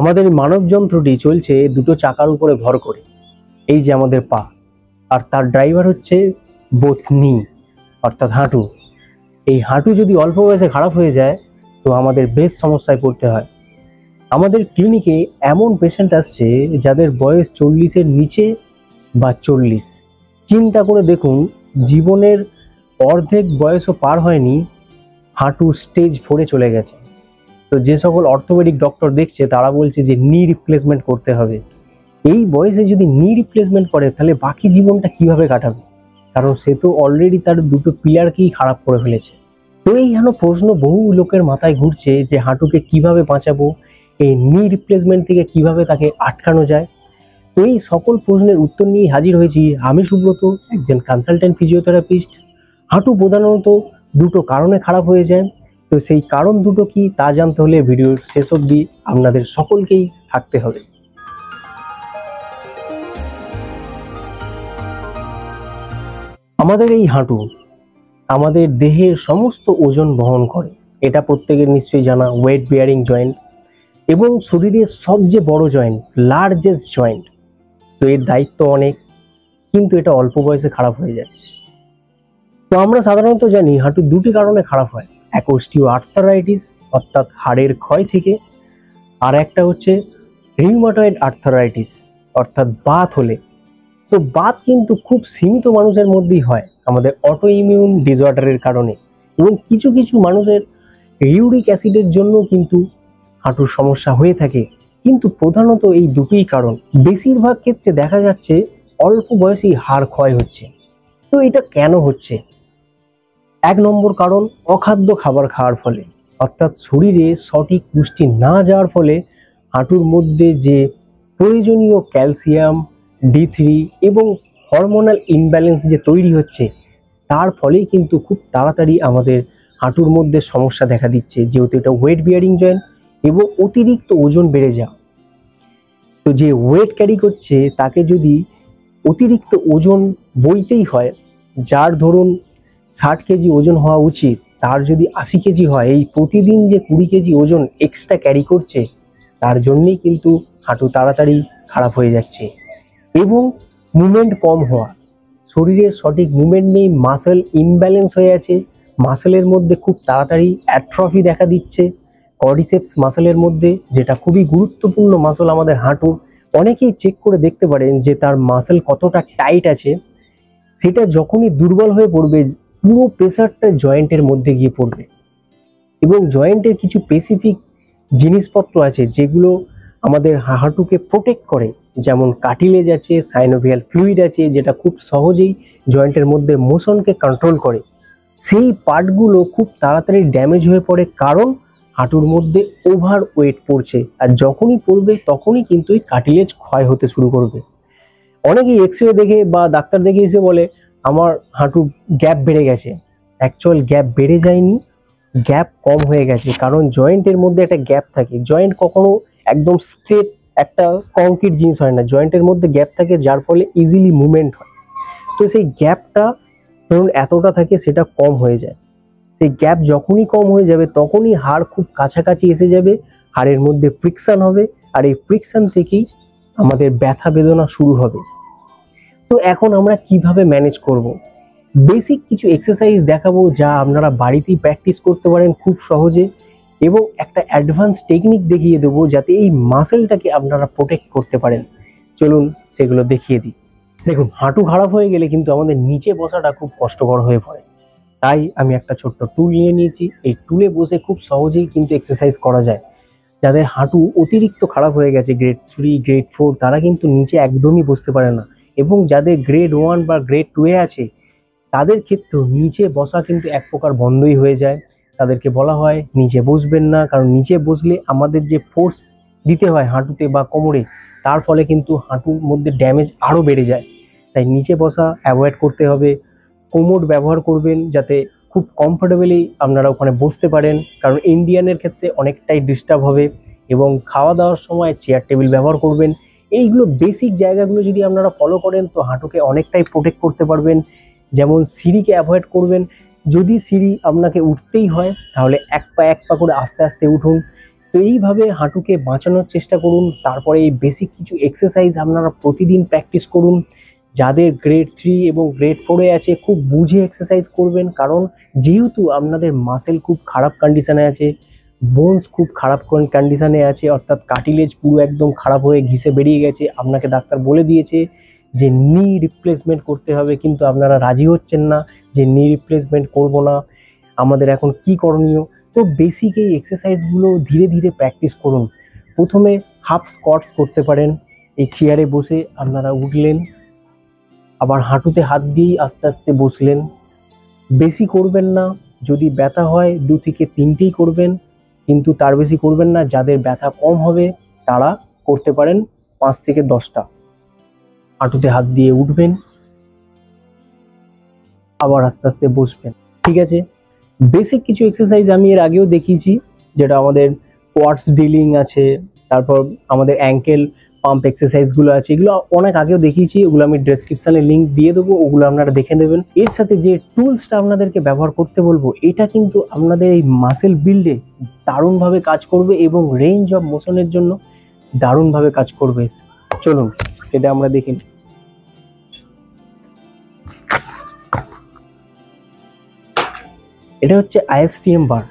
আমাদের মানব যন্ত্রটি চলছে দুটো চাকার উপরে ভর করে। এই যে আমাদের পা, আর তার ড্রাইভার হচ্ছে বোথ নি, অর্থাৎ হাঁটু। এই হাঁটু যদি অল্প বয়সে খারাপ হয়ে যায় তো আমাদের বেশ সমস্যায় পড়তে হয়। আমাদের ক্লিনিকে এমন পেশেন্ট আসছে যাদের বয়স 40-এর নিচে বা 40। চিন্তা করে দেখুন, জীবনের অর্ধেক বয়সও পার হয়নি, হাঁটু স্টেজ 4-এ চলে গেছে। তো যে সকল অর্থোপেডিক ডক্টর দেখছে তারা বলছে যে নি রিপ্লেসমেন্ট করতে হবে। এই বয়সে যদি নি রিপ্লেসমেন্ট করে তাহলে বাকি জীবনটা কিভাবে কাটাবে? কারণ সে তো অলরেডি তার দুটো পিলারকেই খারাপ করে ফেলেছে। তো এই প্রশ্ন বহু লোকের মাথায় ঘুরছে যে হাঁটুকে কিভাবে বাঁচাবো, এই নি রিপ্লেসমেন্ট থেকে কিভাবে তাকে আটকানো যায়। তো এই সকল প্রশ্নের উত্তর নিয়ে হাজির হয়েছি আমি, সুব্রত, একজন কনসালটেন্ট ফিজিওথেরাপিস্ট। হাঁটু প্রধানত দুটো কারণে খারাপ হয়ে যায়। তো সেই কারণ দুটো কি তা জানতে হলে ভিডিওর শেষ অবধি আপনাদের সকলকেই থাকতে হবে। আমাদের এই হাঁটু আমাদের দেহের সমস্ত ওজন বহন করে, এটা প্রত্যেকের নিশ্চয়ই জানা। ওয়েট বিয়ারিং জয়েন্ট এবং শরীরের সবচেয়ে বড় জয়েন্ট, লার্জেস্ট জয়েন্ট। তো এর দায়িত্ব অনেক, কিন্তু এটা অল্প বয়সে খারাপ হয়ে যাচ্ছে। তো আমরা সাধারণত জানি হাঁটু দুটি কারণে খারাপ হয়। এক অস্টিওআর্থ্রাইটিস অর্থাৎ হাড়ের ক্ষয় থেকে, আর একটা হচ্ছে রিউমাটয়েড আর্থ্রাইটিস অর্থাৎ বাত হলে। তো বাত কিন্তু খুব সীমিত মানুষের মধ্যেই হয় আমাদের অটো ইমিউন ডিসঅর্ডারের কারণে, এবং কিছু কিছু মানুষের ইউরিক অ্যাসিডের জন্য কিন্তু হাঁটুর সমস্যা হয়ে থাকে। কিন্তু প্রধানত এই দুটোই কারণ। বেশিরভাগ ক্ষেত্রে দেখা যাচ্ছে অল্প বয়সেই হাড় ক্ষয় হচ্ছে। তো এটা কেন হচ্ছে? এক নম্বর কারণ, অখাদ্য খাবার খাওয়ার ফলে, অর্থাৎ শরীরে সঠিক পুষ্টি না যাওয়ার ফলে হাঁটুর মধ্যে যে প্রয়োজনীয় ক্যালসিয়াম, D3 এবং হরমোনাল ইমব্যালেন্স যে তৈরি হচ্ছে, তার ফলেই কিন্তু খুব তাড়াতাড়ি আমাদের হাঁটুর মধ্যে সমস্যা দেখা দিচ্ছে, যেহেতু এটা ওয়েট বিয়ারিং জয়েন্ট এবং অতিরিক্ত ওজন বেড়ে যাওয়া। তো যে ওয়েট ক্যারি করছে তাকে যদি অতিরিক্ত ওজন বইতেই হয়, যার ধরুন 60 কেজি ওজন হওয়া উচিত, তার যদি 80 কেজি হয়, এই প্রতিদিন যে 20 কেজি ওজন এক্সট্রা ক্যারি করছে, তার জন্যই কিন্তু হাঁটু তাড়াতাড়ি খারাপ হয়ে যাচ্ছে। এবং মুভমেন্ট কম হওয়া, শরীরের সঠিক মুভমেন্ট নেই, মাসেল ইমব্যালেন্স হয়ে আছে, মাসেলের মধ্যে খুব তাড়াতাড়ি অ্যাট্রফি দেখা দিচ্ছে। কর্ডিসেপস মাসেলের মধ্যে, যেটা খুবই গুরুত্বপূর্ণ মাসল আমাদের হাঁটু, অনেকেই চেক করে দেখতে পারেন যে তার মাসেল কতটা টাইট আছে। সেটা যখনই দুর্বল হয়ে পড়বে, পুরো প্রেসারটা জয়েন্টের মধ্যে গিয়ে পড়বে। এবং জয়েন্টের কিছু স্পেসিফিক জিনিসপত্র আছে যেগুলো আমাদের হাঁটুকে প্রোটেক্ট করে, যেমন কার্টিলেজ আছে, সাইনোভিয়াল ফ্লুইড আছে, যেটা খুব সহজেই জয়েন্টের মধ্যে মোশনকে কন্ট্রোল করে। সেই পার্টগুলো খুব তাড়াতাড়ি ড্যামেজ হয়ে পড়ে, কারণ হাঁটুর মধ্যে ওভার ওয়েট পড়ছে, আর যখনই পড়বে তখনই কিন্তু এই কার্টিলেজ ক্ষয় হতে শুরু করবে। অনেকেই এক্সরে দেখে বা ডাক্তার দেখে এসে বলে আমার হাঁটু গ্যাপ বেড়ে গেছে। অ্যাকচুয়াল গ্যাপ বেড়ে যায়নি, গ্যাপ কম হয়ে গেছে। কারণ জয়েন্টের মধ্যে একটা গ্যাপ থাকে, জয়েন্ট কখনো একদম স্ট্রেট একটা কংক্রিট জিনিস হয় না, জয়েন্টের মধ্যে গ্যাপ থাকে, যার ফলে ইজিলি মুভমেন্ট হয়। তো সেই গ্যাপটা ধরুন এতটা থাকে, সেটা কম হয়ে যায়। সেই গ্যাপ যখনই কম হয়ে যাবে তখনই হাড় খুব কাছাকাছি এসে যাবে, হাড়ের মধ্যে ফ্রিকশন হবে, আর এই ফ্রিকশন থেকেই আমাদের ব্যথা বেদনা শুরু হবে। তো এখন আমরা কিভাবে ম্যানেজ করব? বেসিক কিছু এক্সারসাইজ দেখাবো যা আপনারা বাড়িতেই প্র্যাকটিস করতে পারেন খুব সহজে, এবং একটা অ্যাডভান্স টেকনিক দেখিয়ে দেবো যাতে এই মাসেলটাকে আপনারা প্রোটেক্ট করতে পারেন। চলুন সেগুলো দেখিয়ে দিই। দেখুন, হাঁটু খারাপ হয়ে গেলে কিন্তু আমাদের নিচে বসাটা খুব কষ্টকর হয়ে পড়ে। তাই আমি একটা ছোট্ট টুল নিয়ে নিয়েছি। এই টুলে বসে খুব সহজেই কিন্তু এক্সারসাইজ করা যায়। যাদের হাঁটু অতিরিক্ত খারাপ হয়ে গেছে, গ্রেড 3, গ্রেড 4, তারা কিন্তু নিচে একদমই বসতে পারে না। এবং যাদের গ্রেড 1 বা গ্রেড 2-এ আছে, তাদের ক্ষেত্রেও নিচে বসা কিন্তু এক প্রকার বন্ধই হয়ে যায়। তাদেরকে বলা হয় নিচে বসবেন না, কারণ নিচে বসলে আমাদের যে ফোর্স দিতে হয় হাঁটুতে বা কোমরে, তার ফলে কিন্তু হাঁটুর মধ্যে ড্যামেজ আরও বেড়ে যায়। তাই নিচে বসা অ্যাভয়েড করতে হবে। কোমোড ব্যবহার করবেন যাতে খুব কমফোর্টেবলি আপনারা ওখানে বসতে পারেন, কারণ ইন্ডিয়ানের ক্ষেত্রে অনেকটাই ডিস্টার্ব হবে। এবং খাওয়া দাওয়ার সময় চেয়ার টেবিল ব্যবহার করবেন। এইগুলো বেসিক জায়গাগুলো যদি আপনারা ফলো করেন তো হাঁটুকে অনেকটাই প্রোটেক্ট করতে পারবেন। যেমন সিঁড়িকে অ্যাভয়েড করবেন, যদি সিঁড়ি আপনাকে উঠতেই হয় তাহলে এক পা করে আস্তে আস্তে উঠুন। তো এইভাবে হাঁটুকে বাঁচানোর চেষ্টা করুন। তারপরে এই বেসিক কিছু এক্সারসাইজ আপনারা প্রতিদিন প্র্যাকটিস করুন। যাদের গ্রেড 3 এবং গ্রেড 4-এ আছে খুব বুঝে এক্সারসাইজ করবেন, কারণ যেহেতু আপনাদের মাসেল খুব খারাপ কন্ডিশনে আছে, বোনস খুব খারাপ কন্ডিশনে আছে, অর্থাৎ কার্টিলেজ পুরো একদম খারাপ হয়ে ঘিসে বেরিয়ে গেছে। আপনাকে ডাক্তার বলে দিয়েছে যে নি রিপ্লেসমেন্ট করতে হবে, কিন্তু আপনারা রাজি হচ্ছেন না যে নি রিপ্লেসমেন্ট করব না, আমাদের এখন কি করণীয়। তো বেসিক এই এক্সারসাইজগুলো ধীরে ধীরে প্র্যাকটিস করুন। প্রথমে হাফ স্কোয়াটস করতে পারেন। এই চেয়ারে বসে আপনারা উঠলেন, আবার হাঁটুতে হাত দিয়েই আস্তে আস্তে বসলেন। বেশি করবেন না, যদি ব্যথা হয় 2 থেকে 3টেই করবেন, কিন্তু তার বেশি করবেন না। যাদের ব্যথা কম হবে তারা করতে পারেন 5 থেকে 10টা। হাঁটুতে হাত দিয়ে উঠবেন, আবার আস্তে আস্তে বসবেন, ঠিক আছে। বেসিক কিছু এক্সারসাইজ আমি এর আগেও দেখিয়েছি, যেটা আমাদের কোয়াডস ডিলিং আছে, তারপর আমাদের অ্যাঙ্কেল পাম্প এক্সারসাইজগুলো আছে, এগুলো অনেক আগেও দেখিয়েছি। ওগুলো আমি ডেসক্রিপশনে লিঙ্ক দিয়ে দেবো, ওগুলো আপনারা দেখে নেবেন। এর সাথে যে টুলসটা আপনাদেরকে ব্যবহার করতে বলবো, এটা কিন্তু আপনাদের এই মাসেল বিল্ডে দারুণভাবে কাজ করবে এবং রেঞ্জ অফ মোশনের জন্য দারুণভাবে কাজ করবে। চলুন সেটা আমরা দেখি। এটা হচ্ছে ISTM বার,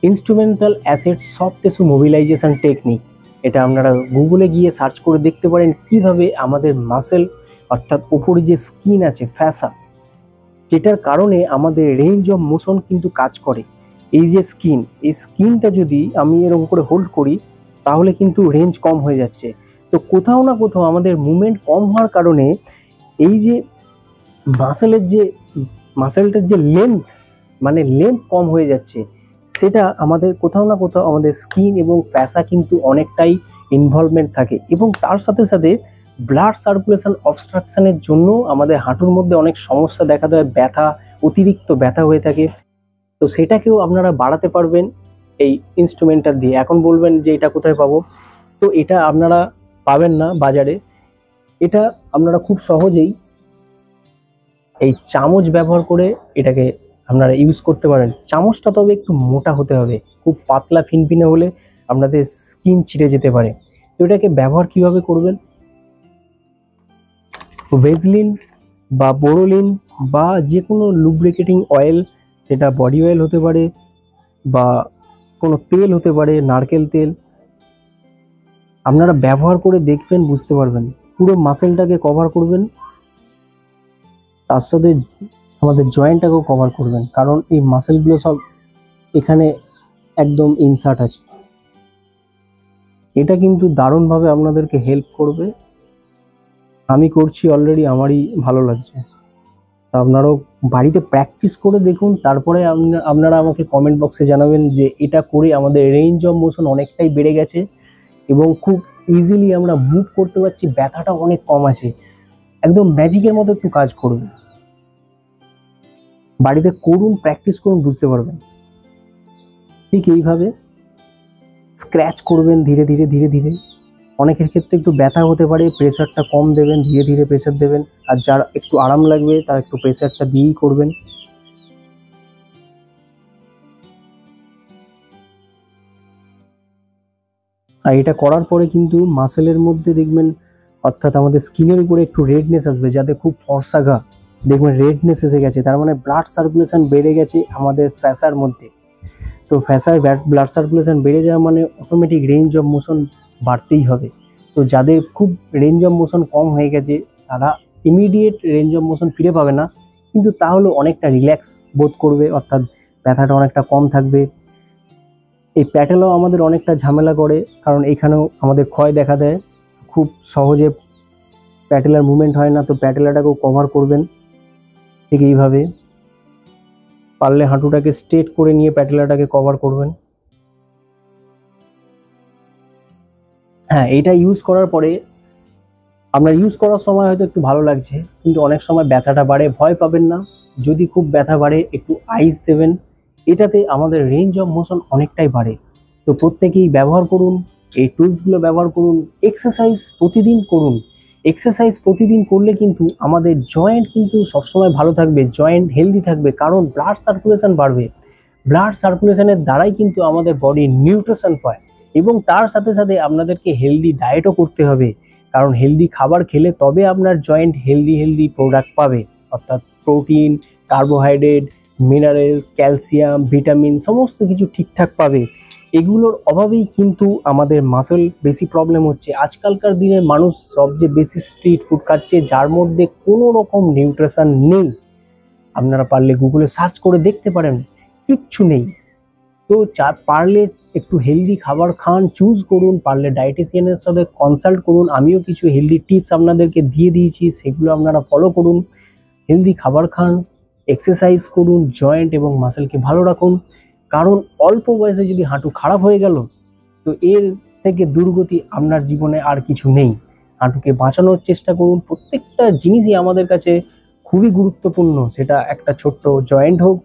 instrumental asset soft tissue mobilisation technique. এটা আপনারা গুগলে গিয়ে সার্চ করে দেখতে পারেন কিভাবে আমাদের মাসেল, অর্থাৎ উপরে যে স্কিন আছে ফ্যাসা, যেটার কারণে আমাদের রেঞ্জ অফ মোশন কিন্তু কাজ করে। এই যে স্কিন, এই স্কিনটা যদি আমি এরকম করে হোল্ড করি তাহলে কিন্তু রেঞ্জ কম হয়ে যাচ্ছে। তো কোথাও না কোথাও আমাদের মুভমেন্ট কম হওয়ার কারণে এই যে মাসেলটার যে লেন্থ, মানে লেন্থ কম হয়ে যাচ্ছে, সেটা আমাদের কোথাও না কোথাও আমাদের স্কিন এবং ফ্যাসা কিন্তু অনেকটাই ইনভলভমেন্ট থাকে। এবং তার সাথে সাথে ব্লাড সার্কুলেশন অবস্ট্রাকশনের জন্য আমাদের হাঁটুর মধ্যে অনেক সমস্যা দেখা দেয়, ব্যথা, অতিরিক্ত ব্যথা হয়ে থাকে। তো সেটাকেও আপনারা বাড়াতে পারবেন এই ইনস্ট্রুমেন্টটা দিয়ে। এখন বলবেন যে এটা কোথায় পাবো? তো এটা আপনারা পাবেন না বাজারে, এটা আপনারা খুব সহজেই এই চামচ ব্যবহার করে এটাকে আপনারা ইউজ করতে পারেন। চামচটা তবে একটু মোটা হতে হবে, খুব পাতলা ফিনফিনে হলে আপনাদের স্কিন ছিঁড়ে যেতে পারে। তো এটাকে ব্যবহার কিভাবে করবেন? ভেজলিন বা বোরোলিন বা যে কোনো লুব্রিকেটিং অয়েল, সেটা বডি অয়েল হতে পারে বা কোনো তেল হতে পারে, নারকেল তেল, আপনারা ব্যবহার করে দেখবেন, বুঝতে পারবেন। পুরো মাসেলটাকে কভার করবেন, তার সাথে আমাদের জয়েন্টটাকেও কভার করবেন, কারণ এই মাসেলগুলো সব এখানে একদম ইনসার্ট আছে। এটা কিন্তু দারুণভাবে আপনাদেরকে হেল্প করবে। আমি করছি অলরেডি, আমারই ভালো লাগছে। তা আপনারাও বাড়িতে প্র্যাকটিস করে দেখুন, তারপরে আপনারা আমাকে কমেন্ট বক্সে জানাবেন যে এটা করে আমাদের রেঞ্জ অফ মোশন অনেকটাই বেড়ে গেছে এবং খুব ইজিলি আমরা মুভ করতে পারছি, ব্যথাটা অনেক কম আছে, একদম ম্যাজিকের মতো একটু কাজ করবে। বাড়িতে করুন, প্র্যাকটিস করুন, বুঝতে পারবেন। ঠিক এইভাবে স্ক্র্যাচ করবেন ধীরে ধীরে ধীরে ধীরে। অনেকের ক্ষেত্রে একটু ব্যথা হতে পারে, প্রেসারটা কম দেবেন, ধীরে ধীরে প্রেসার দেবেন। আর যার একটু আরাম লাগবে তার একটু প্রেসারটা দিয়েই করবেন। আর এটা করার পরে কিন্তু মাসেলের মধ্যে দেখবেন, অর্থাৎ আমাদের স্কিনের উপরে একটু রেডনেস আসবে। যাদের খুব ফর্সা গা, দেখবেন রেডনেস এসে গেছে, তার মানে ব্লাড সার্কুলেশন বেড়ে গেছে আমাদের ফ্যাসার মধ্যে। তো ফ্যাসায় ব্লাড সার্কুলেশন বেড়ে যাওয়া মানে অটোমেটিক রেঞ্জ অফ মোশন বাড়তেই হবে। তো যাদের খুব রেঞ্জ অফ মোশন কম হয়ে গেছে তারা ইমিডিয়েট রেঞ্জ অফ মোশন ফিরে পাবে না, কিন্তু তাহলে অনেকটা রিল্যাক্স বোধ করবে, অর্থাৎ ব্যথাটা অনেকটা কম থাকবে। এই প্যাটেলও আমাদের অনেকটা ঝামেলা করে, কারণ এখানেও আমাদের ক্ষয় দেখা দেয়, খুব সহজে প্যাটেলার মুভমেন্ট হয় না। তো প্যাটেলাটাকেও কভার করবেন ঠিক এইভাবে। পারলে হাঁটুটাকে স্ট্রেট করে নিয়ে প্যাটেলাটাকে কভার করবেন। হ্যাঁ, এটা ইউজ করার পরে আপনার ইউজ করার সময় হয়তো একটু ভালো লাগছে, কিন্তু অনেক সময় ব্যথাটা বাড়ে, ভয় পাবেন না। যদি খুব ব্যথা বাড়ে একটু আইস দেবেন, এটাতে আমাদের রেঞ্জ অফ মোশন অনেকটাই বাড়ে। তো প্রত্যেকেই ব্যবহার করুন, এই টুলসগুলো ব্যবহার করুন। এক্সারসাইজ প্রতিদিন করুন। এক্সারসাইজ প্রতিদিন করলে কিন্তু আমাদের জয়েন্ট কিন্তু সবসময় ভালো থাকবে, জয়েন্ট হেলদি থাকবে, কারণ ব্লাড সার্কুলেশন বাড়বে। ব্লাড সার্কুলেশনের দ্বারাই কিন্তু আমাদের বডি নিউট্রিশন পায়। এবং তার সাথে সাথে আপনাদেরকে হেলদি ডায়েটও করতে হবে, কারণ হেলদি খাবার খেলে তবে আপনার জয়েন্ট হেলদি প্রোডাক্ট পাবে, অর্থাৎ protein, carbohydrate, mineral, calcium, vitamin সমস্ত কিছু ঠিকঠাক পাবে। এগুলোর অভাবেই কিন্তু আমাদের মাসল বেশি প্রবলেম হচ্ছে। আজকালকার দিনে মানুষ সবচেয়ে বেশি স্ট্রিট ফুড খাচ্ছে, যার মধ্যে কোনো রকম নিউট্রিশন নেই। আপনারা পারলে গুগলে সার্চ করে দেখতে পারেন, কিচ্ছু নেই। তো পারলে একটু হেলদি খাবার খান, চুজ করুন, পারলে ডায়েটিশিয়ানের সাথে কনসাল্ট করুন। আমিও কিছু হেলদি টিপস আপনাদেরকে দিয়ে দিয়েছি, সেগুলো আপনারা ফলো করুন। হেলদি খাবার খান, এক্সারসাইজ করুন, জয়েন্ট এবং মাসেলকে ভালো রাখুন। কারণ অল্প বয়সে যদি হাঁটু খারাপ হয়ে গেল, তো এর থেকে দুর্গতি আপনার জীবনে আর কিছু নেই। হাঁটুকে বাঁচানোর চেষ্টা করুন। প্রত্যেকটা জিনিসই আমাদের কাছে খুবই গুরুত্বপূর্ণ, সেটা একটা ছোট্ট জয়েন্ট হোক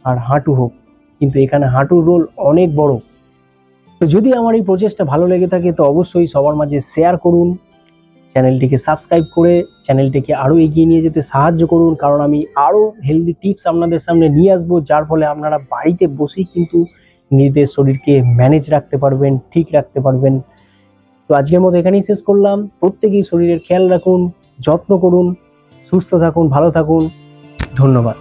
আর হাঁটু হোক, কিন্তু এখানে হাঁটুর রোল অনেক বড়। তো যদি আমার এই প্রচেষ্টা ভালো লেগে থাকে তো অবশ্যই সবার মাঝে শেয়ার করুন, চ্যানেলটিকে সাবস্ক্রাইব করে চ্যানেলটিকে আরও এগিয়ে নিয়ে যেতে সাহায্য করুন। কারণ আমি আরও হেলদি টিপস আপনাদের সামনে নিয়ে আসবো, যার ফলে আপনারা বাড়িতে বসেই কিন্তু নিজেদের শরীরকে ম্যানেজ রাখতে পারবেন, ঠিক রাখতে পারবেন। তো আজকের মতো এখানেই শেষ করলাম। প্রত্যেকেই শরীরের খেয়াল রাখুন, যত্ন করুন, সুস্থ থাকুন, ভালো থাকুন। ধন্যবাদ।